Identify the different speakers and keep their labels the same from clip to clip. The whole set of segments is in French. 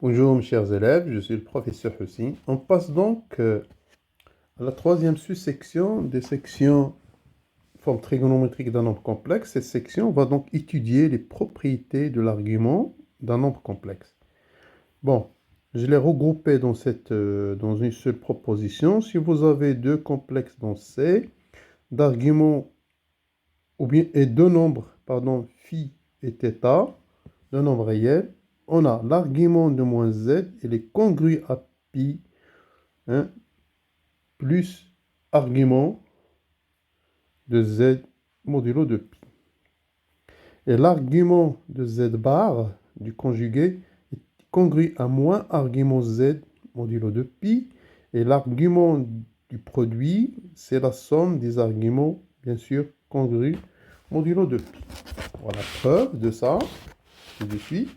Speaker 1: Bonjour mes chers élèves, je suis le professeur Hussein. On passe donc à la troisième sous-section des sections forme trigonométrique d'un nombre complexe. Cette section va donc étudier les propriétés de l'argument d'un nombre complexe. Bon, je l'ai regroupé dans une seule proposition. Si vous avez deux complexes dans C, d'arguments et deux nombres, pardon, phi et θ, deux nombres réels, on a l'argument de moins z, il est congru à pi, hein, plus argument de z modulo de pi. Et l'argument de z bar du conjugué est congru à moins argument z modulo de pi. Et l'argument du produit, c'est la somme des arguments, bien sûr, congrus modulo de pi. Voilà, preuve de ça, tout de suite.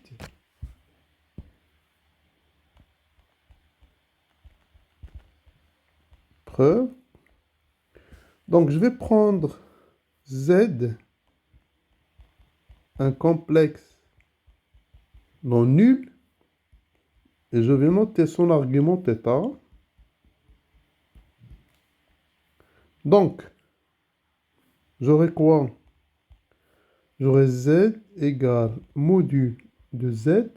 Speaker 1: Preuve. Donc, je vais prendre z, un complexe non nul, et je vais noter son argument θ. Donc, j'aurai quoi? J'aurai z égale module de z,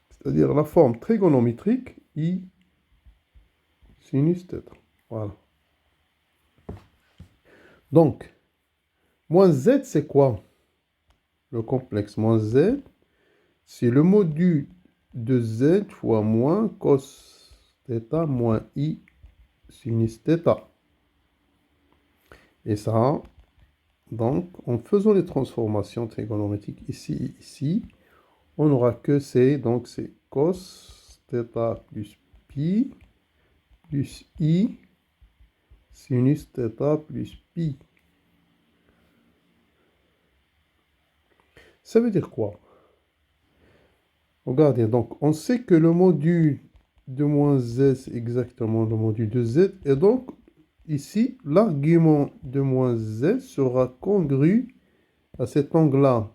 Speaker 1: c'est-à-dire la forme trigonométrique I sinus θ. Voilà. Donc, moins z, c'est quoi? Le complexe moins z, c'est le module de z fois moins cos θ moins I sinus θ. Et ça, donc, en faisant les transformations trigonométriques ici et ici, on n'aura que C, donc c'est cos θ plus pi plus I sinus θ plus pi. Ça veut dire quoi? Regardez, donc on sait que le module de moins z, c'est exactement le module de z, et donc ici, l'argument de moins z sera congru à cet angle-là,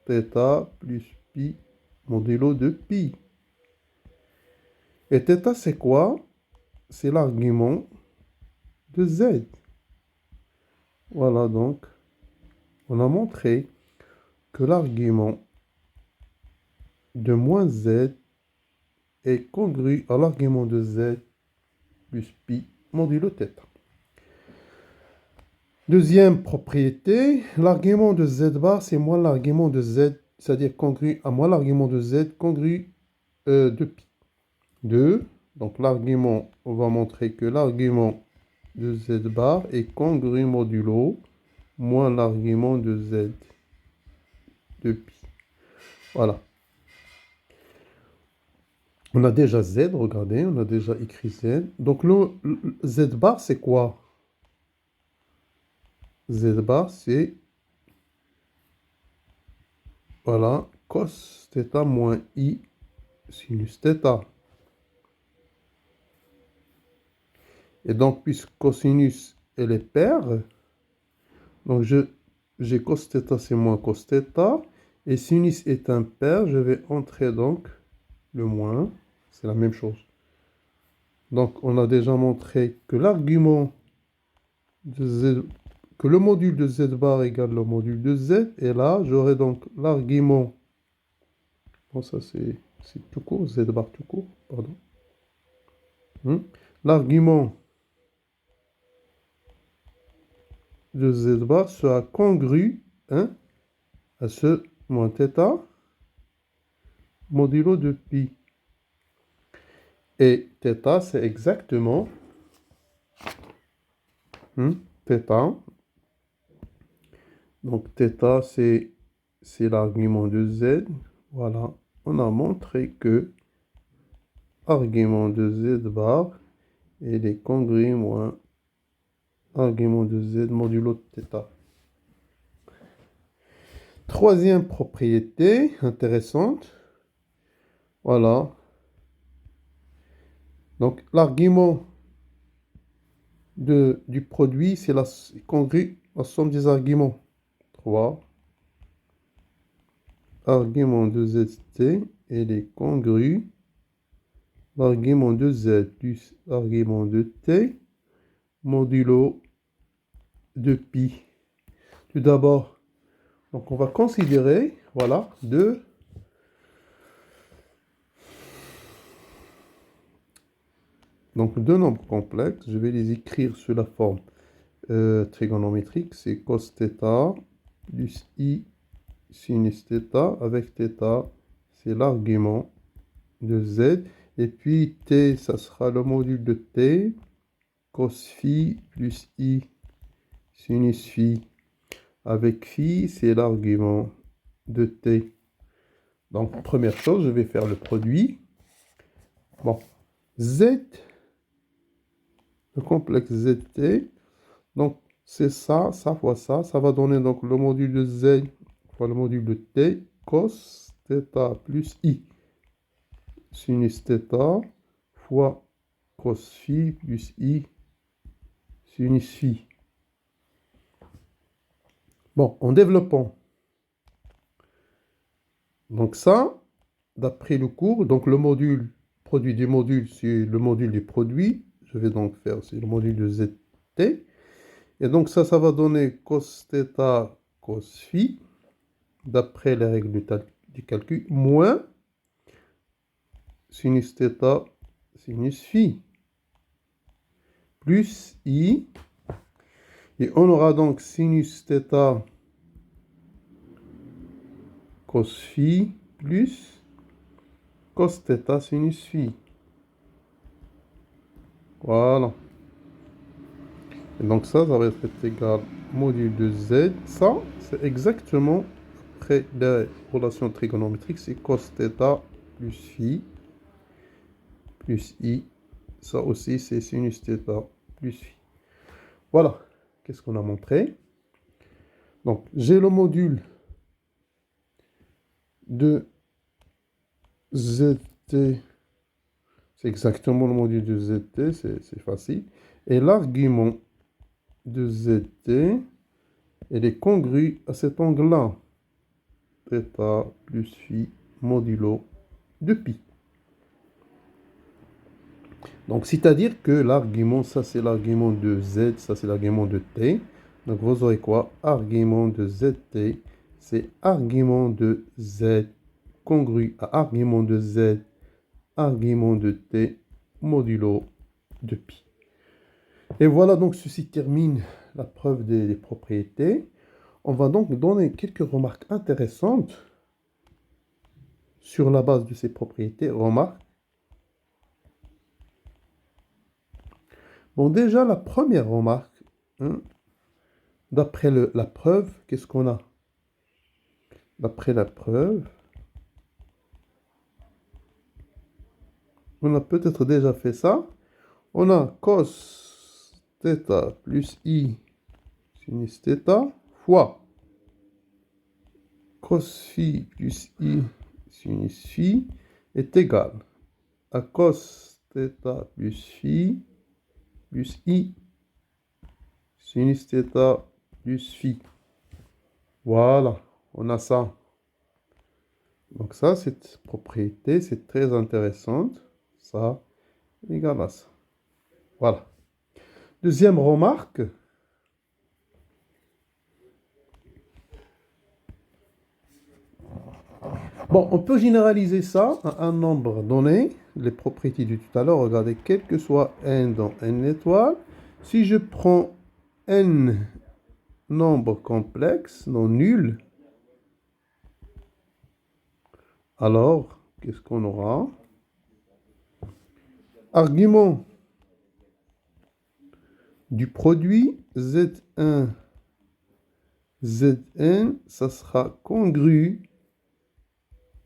Speaker 1: θ plus pi modulo de pi. Et θ, c'est quoi? C'est l'argument de z. Voilà, donc, on a montré que l'argument de moins z est congru à l'argument de z plus pi modulo θ. Deuxième propriété, l'argument de z bar, c'est moins l'argument de z, c'est-à-dire congru à moins l'argument de z congru de pi. 2. Donc l'argument, on va montrer que l'argument de z bar est congru modulo moins l'argument de z de pi. Voilà. On a déjà z, regardez, on a déjà écrit z. Donc le z bar, c'est quoi? Z bar, c'est, voilà, cos θ moins I sinus θ. Et donc, puisque cosinus, elle est paire, donc j'ai cos θ, c'est moins cos θ. Et sinus est impair, je vais entrer donc le moins. C'est la même chose. Donc, on a déjà montré que l'argument de z, que le module de z bar égale le module de z. Et là, j'aurai donc l'argument, bon, ça c'est tout court, z bar tout court, pardon. L'argument de z bar sera congru, hein, à ce moins θ modulo de pi. Et θ, c'est exactement θ. Donc θ, c'est l'argument de z. Voilà, on a montré que argument de z bar, il est congru moins argument de z modulo θ. Troisième propriété intéressante. Voilà. Donc l'argument du produit, c'est congru la somme des arguments. 3 argument de zt, elle est congrue l'argument de z plus argument de t modulo de pi. Tout d'abord, donc on va considérer, voilà, deux nombres complexes. Je vais les écrire sous la forme trigonométrique. C'est cos θ plus i sinus θ avec θ, c'est l'argument de z. Et puis t, ça sera le module de t, cos phi plus i sinus phi avec phi, c'est l'argument de t. Donc, première chose, je vais faire le produit. Bon, z, le complexe zt, donc c'est ça, ça fois ça va donner donc le module de z fois le module de t, cos θ plus i sinus θ fois cos phi plus i sinus phi. Bon, en développant. Donc ça, d'après le cours, donc le module, produit du module, c'est le module du produit. Je vais donc faire, c'est le module de zt. Et donc ça va donner cos θ cos phi, d'après les règles du calcul, moins sinus θ sinus phi, plus i. Et on aura donc sinus θ cos phi plus cos θ sinus phi. Voilà. Et donc ça va être égal module de z. Ça, c'est exactement après la relation trigonométrique, c'est cos θ plus phi plus i. Ça aussi, c'est sinus θ plus phi. Voilà. Qu'est-ce qu'on a montré? Donc, j'ai le module de zt. C'est exactement le module de zt, c'est facile. Et l'argument de zt, elle est congrue à cet angle-là. Θ plus phi modulo de pi. Donc, c'est-à-dire que l'argument, ça c'est l'argument de z, ça c'est l'argument de t. Donc, vous aurez quoi? Argument de zt, c'est argument de z congru à argument de z, argument de t modulo de pi. Et voilà, donc ceci termine la preuve des propriétés. On va donc donner quelques remarques intéressantes sur la base de ces propriétés. Remarques. Bon, déjà, la première remarque, hein, d'après la preuve, qu'est-ce qu'on a? D'après la preuve, on a peut-être déjà fait ça. On a cos θ plus i sinus θ fois cos phi plus i sinus phi est égal à cos θ plus phi plus i sinus θ plus phi. Voilà, on a ça. Donc ça, cette propriété, c'est très intéressante. Ça égale à ça. Voilà. Deuxième remarque. Bon, on peut généraliser ça à un nombre donné. Les propriétés du tout à l'heure, regardez, quel que soit n dans n étoiles, si je prends n nombres complexes, non nuls, alors, qu'est-ce qu'on aura? Argument du produit Z1, Zn, ça sera congru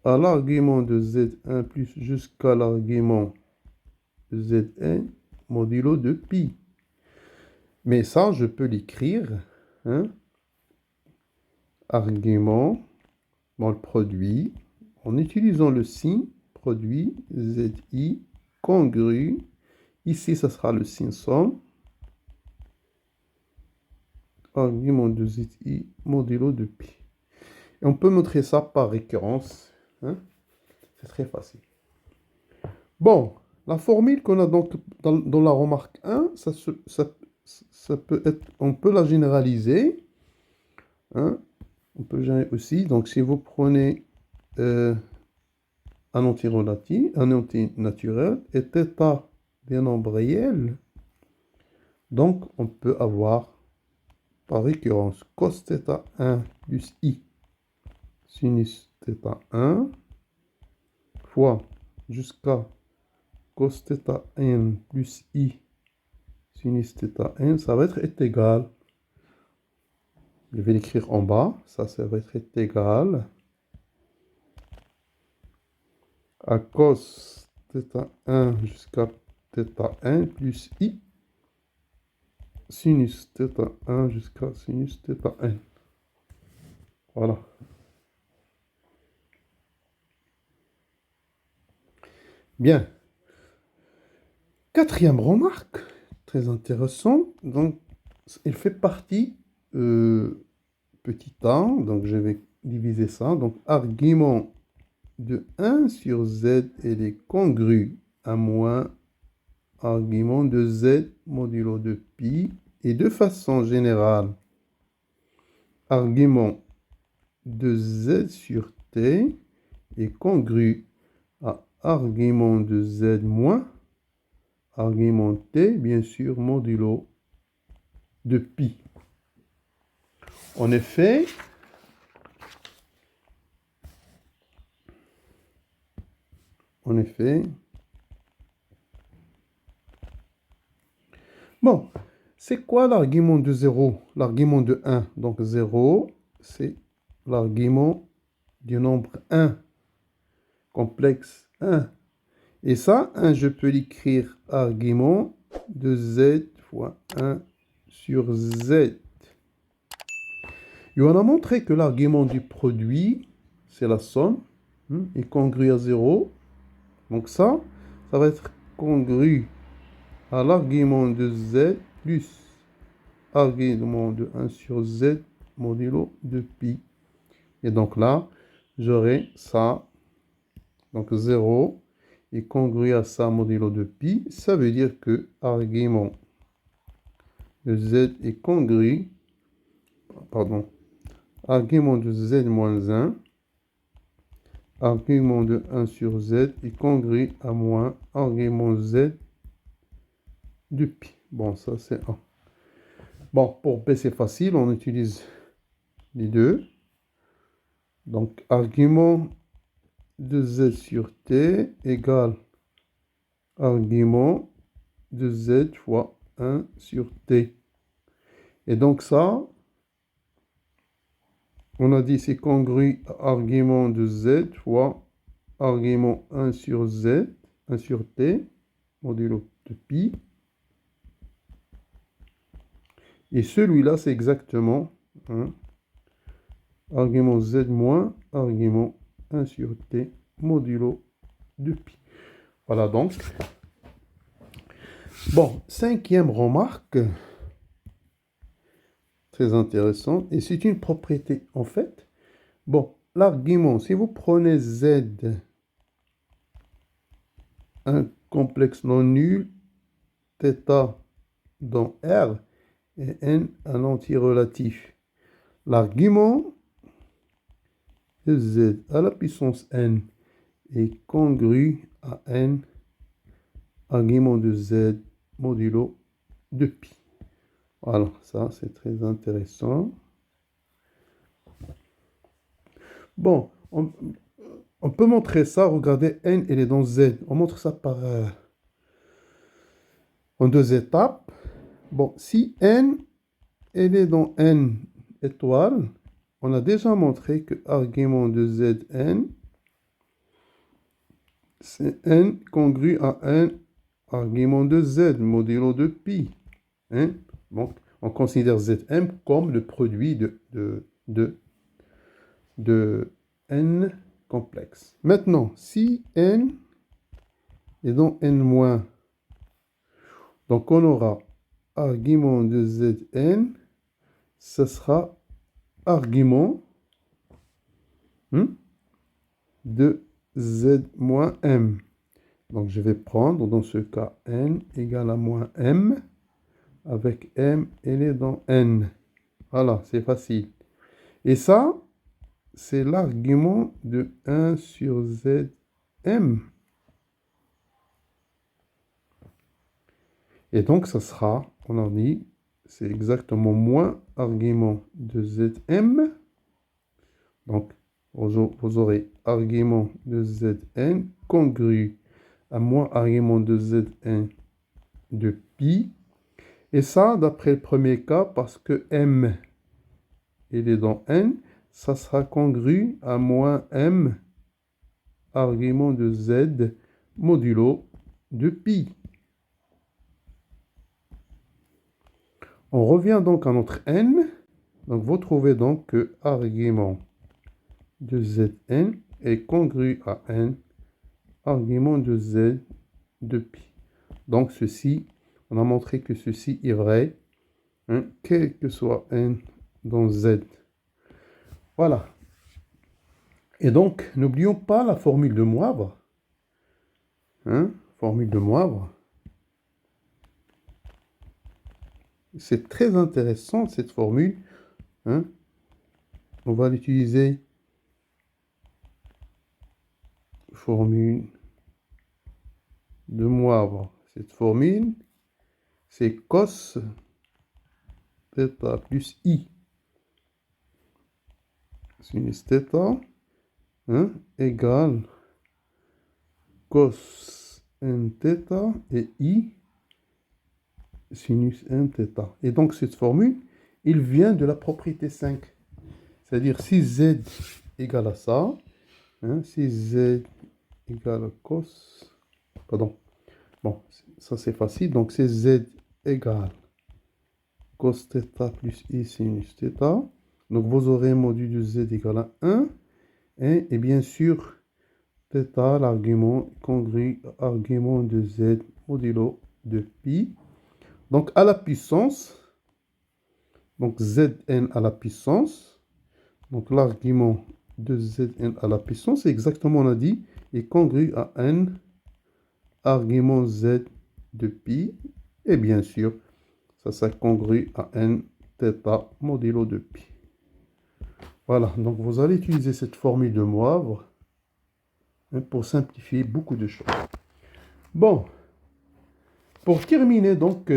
Speaker 1: à l'argument de Z1 plus jusqu'à l'argument Zn modulo de pi. Mais ça, je peux l'écrire, hein? Argument dans le produit, en utilisant le signe produit Zi congru. Ici, ça sera le signe somme. Argument de Zi modulo de pi. Et on peut montrer ça par récurrence, hein. C'est très facile. Bon, la formule qu'on a donc dans la remarque 1, ça peut être, on peut la généraliser, hein. On peut généraliser aussi. Donc, si vous prenez un anti-relatif, un anti-naturel et θ des nombres réels, donc on peut avoir par récurrence cos θ1 plus i sinus θ1 fois jusqu'à cos θn plus i sinus θn, ça va être égal. Je vais l'écrire en bas, ça va être égal à cos θ1 jusqu'à θn plus i sinus θ1 jusqu'à sinus θn. Voilà. Bien. Quatrième remarque, très intéressant. Donc, il fait partie petit a. Donc, je vais diviser ça. Donc, argument de 1 sur z, elle est congrue à moins argument de z modulo de pi. Et de façon générale, argument de z sur t est congru à argument de z moins argument t, bien sûr, modulo de pi. En effet, bon, c'est quoi l'argument de 0? L'argument de 1. Donc 0, c'est l'argument du nombre 1, complexe 1. Et ça, 1, je peux l'écrire argument de z fois 1 sur z. Et on a montré que l'argument du produit, c'est la somme, est congru à 0. Donc ça va être congru à l'argument de z plus argument de 1 sur z modulo de pi. Et donc là, j'aurai ça. Donc 0 est congru à ça modulo de pi. Ça veut dire que argument de z est congru, pardon, argument de z moins 1, argument de 1 sur z est congru à moins argument z de pi. Bon, ça c'est 1. Bon, pour b c'est facile, on utilise les deux. Donc, argument de z sur t égale argument de z fois 1 sur t. Et donc ça, on a dit c'est congru à argument de z fois argument 1 sur z, 1 sur t, modulo de pi. Et celui-là, c'est exactement argument z moins argument 1 sur t modulo de pi. Voilà donc. Bon, cinquième remarque, très intéressant, et c'est une propriété en fait. Bon, l'argument, si vous prenez z, un complexe non nul, θ dans R, et n un antirelatif. L'argument de z à la puissance n est congru à n argument de z modulo de pi. Voilà, ça c'est très intéressant. Bon, on peut montrer ça. Regardez, n elle est dans z. On montre ça par en deux étapes. Bon, si n elle est dans n étoile, on a déjà montré que argument de zn, c'est n congru à n argument de z, modulo de pi. Hein? Donc, on considère Zm comme le produit de n complexe. Maintenant, si n est dans n-, donc on aura argument de Zn, ce sera argument de z moins m. Donc, je vais prendre, dans ce cas, n égale à moins m, avec m, elle est dans n. Voilà, c'est facile. Et ça, c'est l'argument de 1 sur zm. Et donc, ça sera, on en dit, c'est exactement moins argument de zm. Donc, vous aurez argument de zn congru à moins argument de zn de pi. Et ça, d'après le premier cas, parce que m, il est dans n, ça sera congru à moins m argument de z modulo de pi. On revient donc à notre n. Donc, vous trouvez donc que argument de zn est congru à n argument de z de pi. Donc, ceci, on a montré que ceci est vrai, quel que soit n dans z. Voilà. Et donc, n'oublions pas la formule de Moivre. Formule de Moivre. C'est très intéressant, cette formule. On va l'utiliser. Formule de Moivre. Cette formule, c'est cos θ plus i. Sinus θ égale cos nθ et i sinus nθ. Et donc, cette formule, il vient de la propriété 5. C'est-à-dire, si z égale à ça, si z égale à cos... Pardon. Bon, ça c'est facile. Donc, c'est z égale cos θ plus i sinus θ. Donc, vous aurez module de z égale à 1. Et bien sûr, θ, l'argument congru argument de z modulo de pi. Donc, à la puissance, donc zn à la puissance, donc l'argument de zn à la puissance, c'est exactement, on a dit, est congru à n argument z de pi. Et bien sûr, ça sera congru à n θ modulo de pi. Voilà, donc vous allez utiliser cette formule de Moivre pour simplifier beaucoup de choses. Bon, pour terminer donc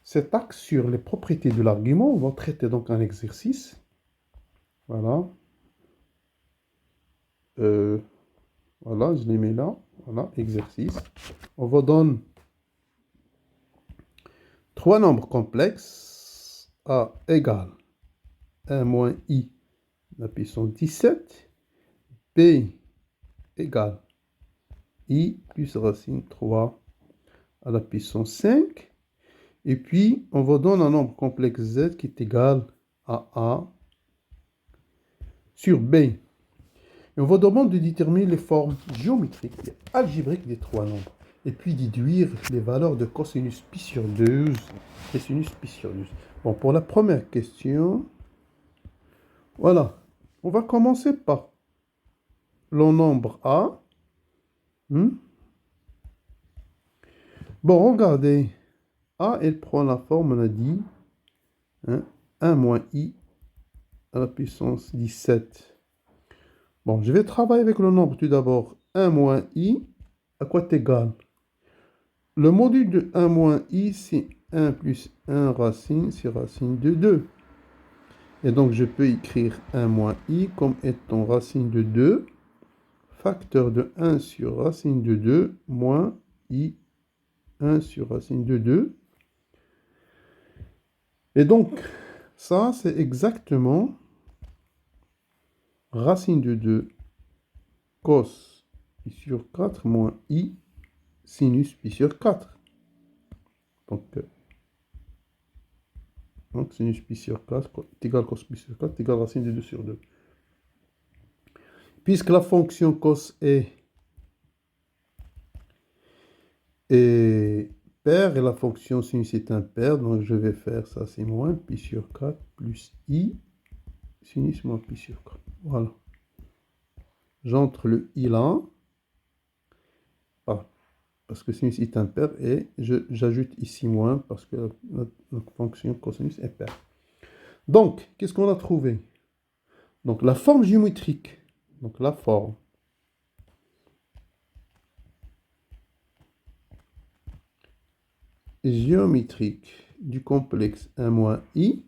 Speaker 1: cet axe sur les propriétés de l'argument, on va traiter donc un exercice. Voilà. Voilà, je les mets là. Voilà, exercice. On va donner 3 nombres complexes. A égale 1 moins i à la puissance 17. B égale i plus racine 3 à la puissance 5. Et puis, on va donner un nombre complexe z qui est égal à a sur b. Et on va demander de déterminer les formes géométriques et algébriques des 3 nombres. Et puis déduire les valeurs de cosinus pi sur 12 et sinus pi sur 12. Bon, pour la première question, voilà. On va commencer par le nombre a. Bon, regardez. A, elle prend la forme, on a dit, 1 moins i à la puissance 17. Bon, je vais travailler avec le nombre tout d'abord. 1 moins i, à quoi est égal? Le module de 1 moins i, c'est 1 plus 1 racine, c'est racine de 2. Et donc, je peux écrire 1 moins i comme étant racine de 2, facteur de 1 sur racine de 2, moins i 1 sur racine de 2. Et donc, ça, c'est exactement racine de 2 cos pi sur 4 moins i sinus pi sur 4. Donc sinus pi sur 4 est égal à cos pi sur 4 est égal à racine de 2 sur 2. Puisque la fonction cos est paire et la fonction sinus est impaire, donc je vais faire ça, c'est moins pi sur 4 plus i sinus moins pi sur 4. Voilà. J'entre le i là. Parce que sinus est impair et j'ajoute ici moins parce que la fonction cosinus est paire. Donc, qu'est-ce qu'on a trouvé? Donc, la forme géométrique. Donc, la forme géométrique du complexe 1 moins i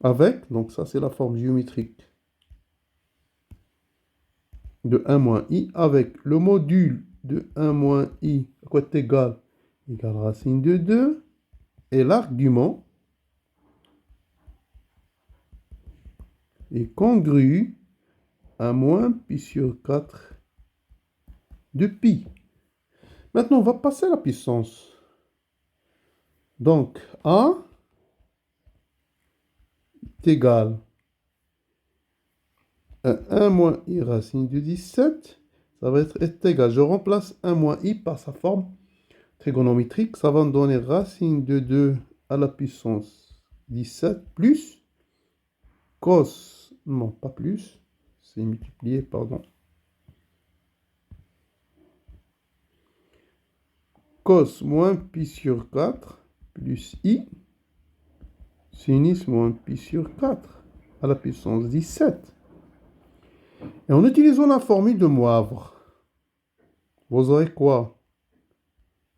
Speaker 1: avec, donc ça c'est la forme géométrique de 1 moins i avec le module de 1 moins i, à quoi est égal? Égal racine de 2 et l'argument est congru à moins pi sur 4 de pi. Maintenant, on va passer à la puissance. Donc, A est égal à 1 moins i racine de 17. Ça va être égal. Je remplace 1 moins i par sa forme trigonométrique. Ça va me donner racine de 2 à la puissance 17 plus cos, non pas plus, c'est multiplié, pardon. Cos moins pi sur 4 plus i sinus moins pi sur 4 à la puissance 17. Et en utilisant la formule de Moivre, vous aurez quoi?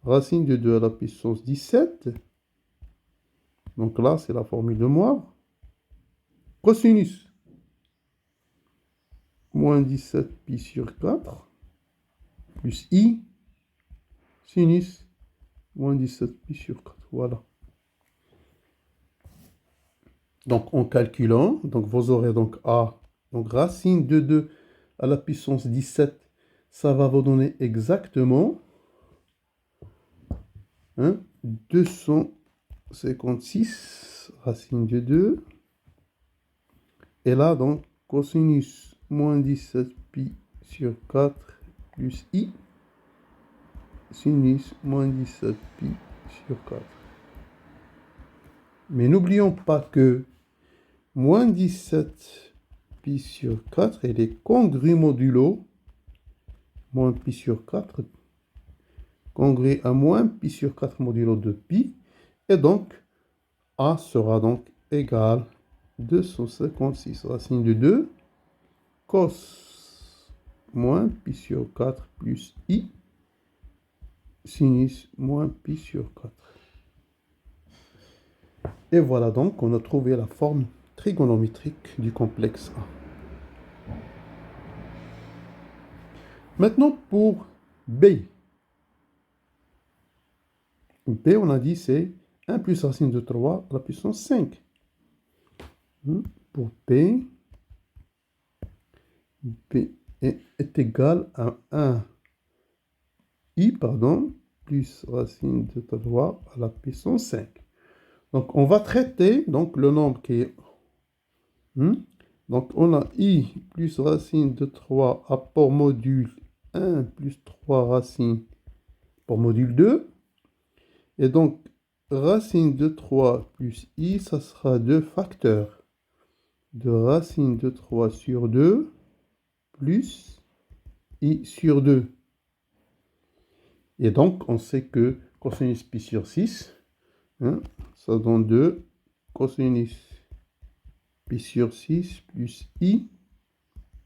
Speaker 1: Racine de 2 à la puissance 17. Donc là, c'est la formule de Moivre. Cosinus moins 17 pi sur 4 plus i sinus moins 17 pi sur 4. Voilà. Donc en calculant, donc vous aurez donc A, donc racine de 2 à la puissance 17, ça va vous donner exactement 256 racine de 2. Et là, donc, cosinus moins 17 pi sur 4 plus i, sinus moins 17 pi sur 4. Mais n'oublions pas que moins 17 pi sur 4, elle est congrue modulo moins pi sur 4, congrue à moins pi sur 4 modulo de pi, et donc A sera donc égal 256 racine de 2 cos moins pi sur 4 plus i sinus moins pi sur 4. Et voilà donc, on a trouvé la forme trigonométrique du complexe A. Maintenant pour B. B, on a dit, c'est 1 plus racine de 3 à la puissance 5. Pour B, B est égal à 1 i, plus racine de 3 à la puissance 5. Donc, on va traiter donc, le nombre qui est... Donc, on a i plus racine de 3 à pour module 1 plus 3 racines pour module 2. Et donc, racine de 3 plus i, ça sera 2 facteurs de racine de 3 sur 2 plus i sur 2. Et donc, on sait que cosinus pi sur 6, ça donne 2 cosinus pi sur 6 plus i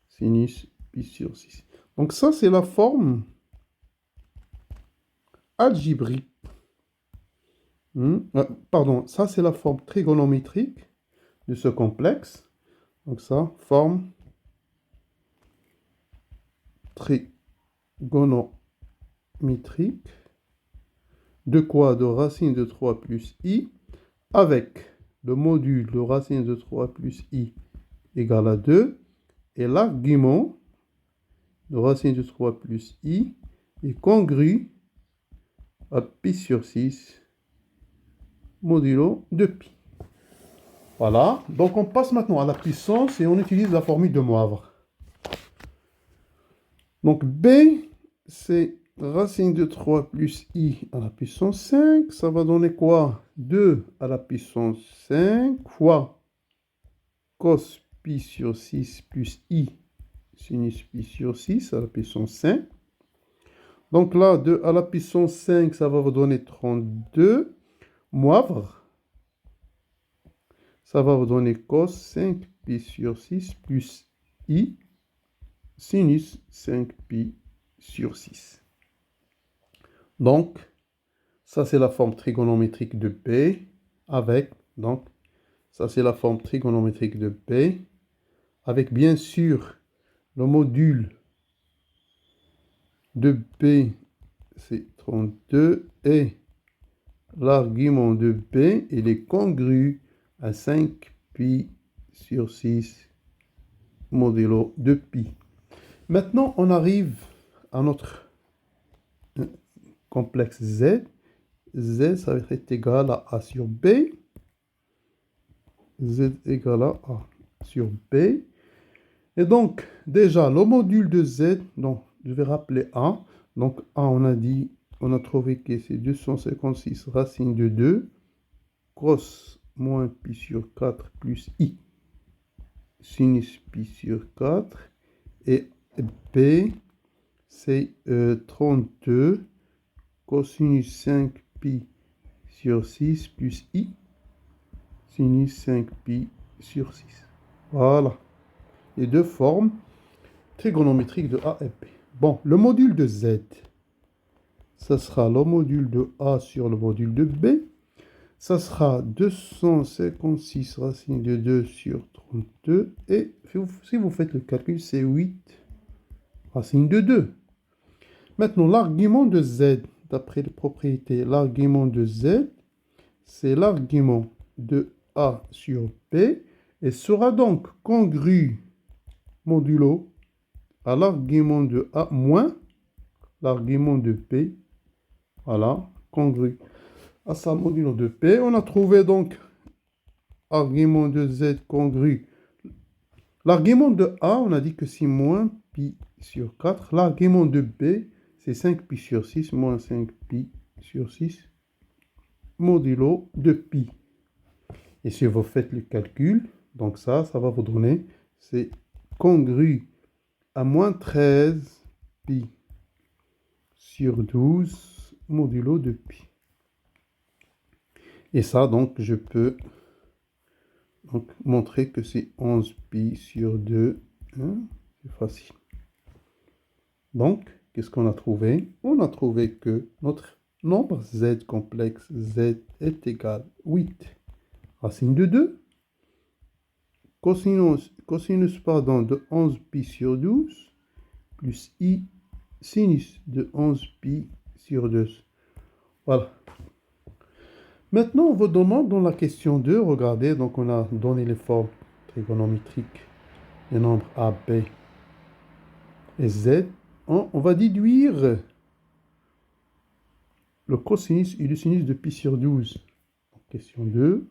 Speaker 1: sinus pi sur 6. Donc ça, c'est la forme algébrique. Pardon, ça, c'est la forme trigonométrique de ce complexe. Donc ça, forme trigonométrique de quoi? De racine de 3 plus i avec le module de racine de 3 plus i égale à 2 et l'argument de racine de 3 plus i est congru à pi sur 6 modulo de pi. Voilà, donc on passe maintenant à la puissance et on utilise la formule de Moivre. Donc B, c'est racine de 3 plus i à la puissance 5, ça va donner quoi? 2 à la puissance 5 fois cos pi sur 6 plus i sinus pi sur 6 à la puissance 5. Donc là, 2 à la puissance 5, ça va vous donner 32. Moivre, ça va vous donner cos 5 pi sur 6 plus i sinus 5 pi sur 6. Donc, ça c'est la forme trigonométrique de B avec, donc, ça c'est la forme trigonométrique de B avec bien sûr le module de B, c'est 32 et l'argument de B, il est congru à 5 pi sur 6 modulo de pi. Maintenant, on arrive à notre complexe Z. Z, ça va être égal à A sur B. Z égale à A sur B. Et donc, déjà, le module de Z, donc, je vais rappeler A. Donc, A, on a dit, on a trouvé que c'est 256 racine de 2, cos moins pi sur 4 plus i, sinus pi sur 4. Et B, c'est 32 cosinus 5 pi sur 6 plus i, sinus 5 pi sur 6. Voilà. Les deux formes trigonométriques de A et B. Bon, le module de Z, ça sera le module de A sur le module de B. Ça sera 256 racine de 2 sur 32. Et si vous faites le calcul, c'est 8 racine de 2. Maintenant, l'argument de Z, d'après les propriétés, l'argument de Z, c'est l'argument de A sur B et sera donc congru modulo à l'argument de A moins l'argument de B. Voilà, congru à sa modulo de P. On a trouvé donc argument de Z congru. L'argument de A, on a dit que c'est moins pi sur 4. L'argument de B, c'est 5 pi sur 6 moins 5 pi sur 6 modulo de pi. Et si vous faites le calcul, donc ça va vous donner, c'est congru à moins 13 pi sur 12 modulo de pi. Et ça, donc, je peux donc, montrer que c'est 11 pi sur 2. Hein, c'est facile. Donc, qu'est-ce qu'on a trouvé? On a trouvé que notre nombre Z complexe Z est égal à 8 racine de 2. Cosinus de 11 pi sur 12 plus i sinus de 11 pi sur 2. Voilà. Maintenant, on vous demande dans la question 2, regardez, donc on a donné les formes trigonométriques des nombres A, B et Z. On va déduire le cosinus et le sinus de pi sur 12. Donc, question 2.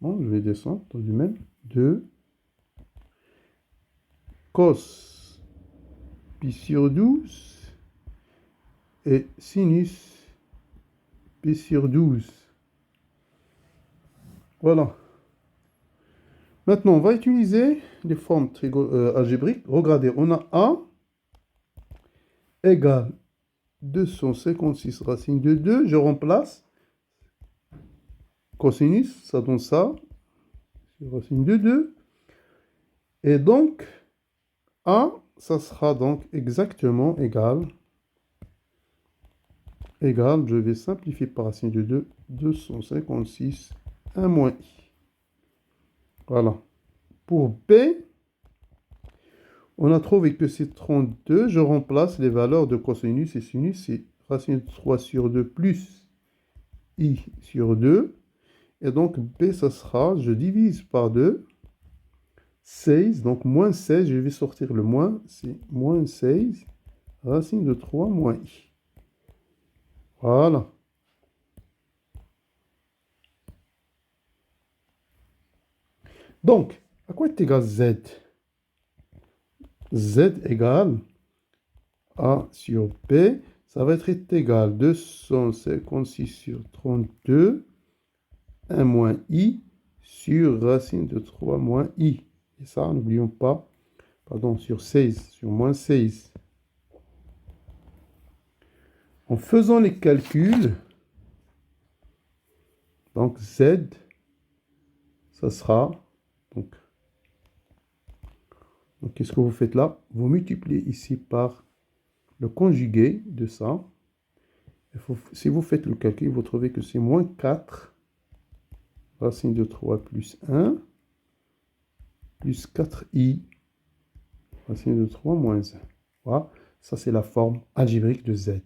Speaker 1: Bon, je vais descendre dans du même. 2. Cos pi sur 12 et sinus pi sur 12. Voilà. Maintenant, on va utiliser les formes algébriques. Regardez, on a A égale 256 racine de 2. Je remplace cosinus, ça donne ça. C'est racine de 2. Et donc, A, ça sera donc exactement égal, je vais simplifier par racine de 2, 256, 1 moins i. Voilà. Pour B, on a trouvé que c'est 32. Je remplace les valeurs de cosinus et sinus. C'est racine de 3 sur 2 plus i sur 2. Et donc, B, ça sera, je divise par 2, 16. Donc, moins 16, je vais sortir le moins. C'est moins 16, racine de 3 moins i. Voilà. Donc, à quoi est égal Z? Z égale A sur B. Ça va être égal 256 sur 32. 1 moins i sur racine de 3 moins i. Et ça, n'oublions pas, pardon, sur 16, sur moins 16. En faisant les calculs, donc z, ça sera, donc qu'est-ce que vous faites là? Vous multipliez ici par le conjugué de ça. Si vous faites le calcul, vous trouvez que c'est moins 4 racine de 3 plus 1 plus 4i racine de 3 moins 1. Voilà, ça c'est la forme algébrique de z.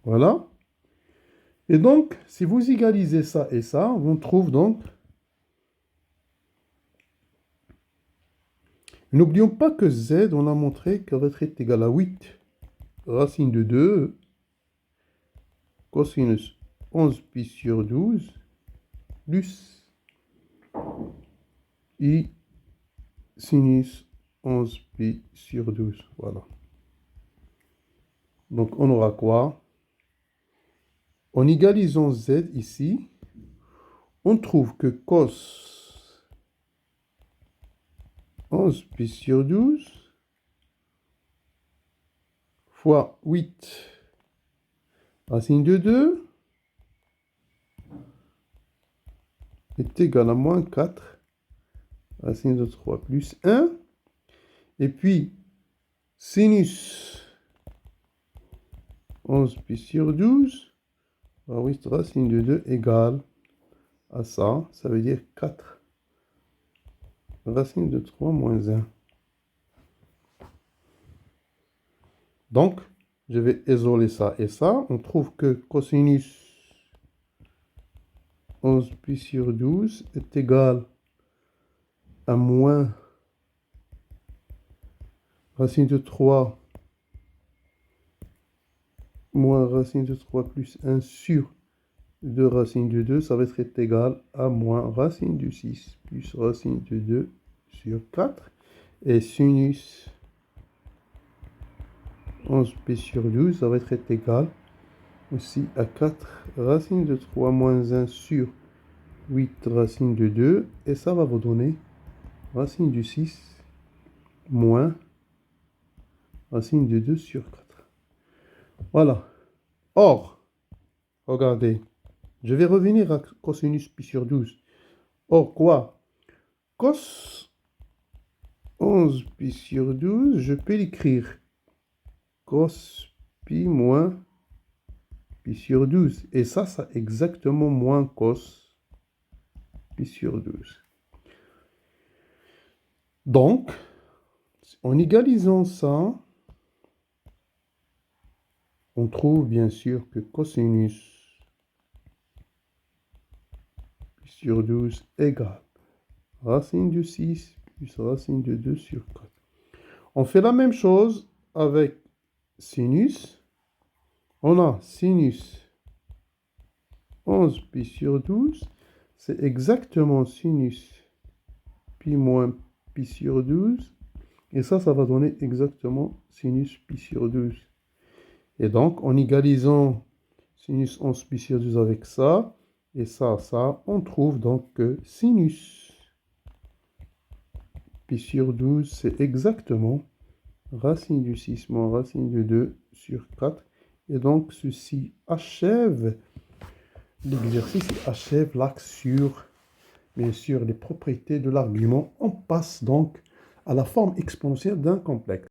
Speaker 1: Voilà. Et donc, si vous égalisez ça et ça, on trouve donc... N'oublions pas que z, on a montré qu'elle va être égal à 8 racine de 2 cosinus 11 pi sur 12 plus i sinus 11 pi sur 12. Voilà. Donc, on aura quoi? En égalisant z ici, on trouve que cos 11 pi sur 12 fois 8 racine de 2 est égal à moins 4 racine de 3 plus 1. Et puis, sinus 11 pi sur 12 fois 8 racine de 2 égale à ça. Ça veut dire 4 racine de 3 moins 1. Donc, je vais isoler ça et ça. On trouve que cosinus 11 pi sur 12 est égal à moins racine de 3 moins racine de 3 plus 1 sur 2 racine de 2. Ça va être égal à moins racine de 6 plus racine de 2 sur 4. Et sinus 11 pi sur 12, ça va être égal aussi à 4 racine de 3 moins 1 sur 8 racine de 2. Et ça va vous donner racine de 6 moins racine de 2 sur 4. Voilà. Or, regardez, je vais revenir à cosinus pi sur 12. Or, quoi? Cos 11 pi sur 12, je peux l'écrire cos pi moins pi sur 12. Et ça, c'est exactement moins cos pi sur 12. Donc, en égalisant ça, on trouve bien sûr que cosinus pi sur 12 égale racine de 6 plus racine de 2 sur 4. On fait la même chose avec sinus. On a sinus 11 pi sur 12. C'est exactement sinus pi moins pi sur 12. Et ça va donner exactement sinus pi sur 12. Et donc, en égalisant sinus 11 pi sur 12 avec ça, et ça, on trouve donc que sinus pi sur 12, c'est exactement racine du 6 moins racine de 2 sur 4. Et donc, ceci achève l'exercice, achève l'axe sur, bien sûr, les propriétés de l'argument. On passe donc à la forme exponentielle d'un complexe.